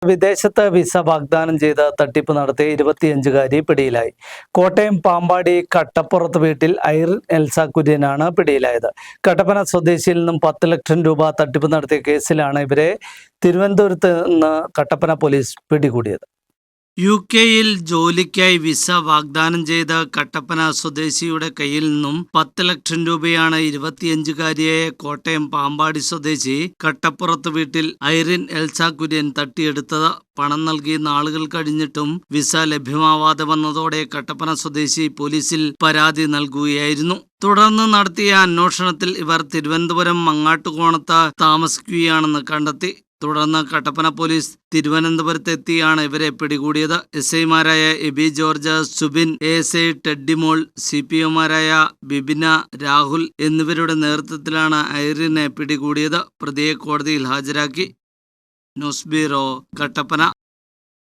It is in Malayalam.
വിദേശത്ത് വിസ വാഗ്ദാനം ചെയ്ത് തട്ടിപ്പ് നടത്തിയ 25കാരി പിടിയിലായി. കോട്ടയം പാമ്പാടി കട്ടപ്പുറത്ത് വീട്ടിൽ ഐറിൻ എൽസ കുര്യനാണ് പിടിയിലായത്. കട്ടപ്പന സ്വദേശിയിൽ നിന്നും 10 ലക്ഷം രൂപ തട്ടിപ്പ് നടത്തിയ കേസിലാണ് ഇവരെ തിരുവനന്തപുരത്ത് നിന്ന് കട്ടപ്പന പോലീസ് പിടികൂടിയത്. യുകെയിൽ ജോലിക്കായി വിസ വാഗ്ദാനം ചെയ്ത കട്ടപ്പന സ്വദേശിയുടെ കയ്യിൽ നിന്നും 10 ലക്ഷം രൂപയാണ് 25കാരിയായ കോട്ടയം പാമ്പാടി സ്വദേശി കട്ടപ്പുറത്ത് വീട്ടിൽ ഐറിൻ എൽസ കുര്യൻ തട്ടിയെടുത്തത്. പണം നൽകി നാളുകൾ കഴിഞ്ഞിട്ടും വിസ ലഭ്യമാവാതെ വന്നതോടെ കട്ടപ്പന സ്വദേശി പോലീസിൽ പരാതി നൽകുകയായിരുന്നു. തുടർന്ന് നടത്തിയ അന്വേഷണത്തിൽ ഇവർ തിരുവനന്തപുരം മങ്ങാട്ടുകോണത്ത് താമസിക്കുകയാണെന്ന് കണ്ടെത്തി. തുടർന്ന് കട്ടപ്പന പോലീസ് തിരുവനന്തപുരത്തെത്തിയാണ് ഇവരെ പിടികൂടിയത്. എസ്ഐമാരായ AB George, Subin, ASI ടെഡ്ഡിമോൾ, സിപിഒമാരായ Bibina, Rahul എന്നിവരുടെ നേതൃത്വത്തിലാണ് ഐറിനെ പിടികൂടിയത്. പ്രതിയെ കോടതിയിൽ ഹാജരാക്കി. News bureau, Kattappana.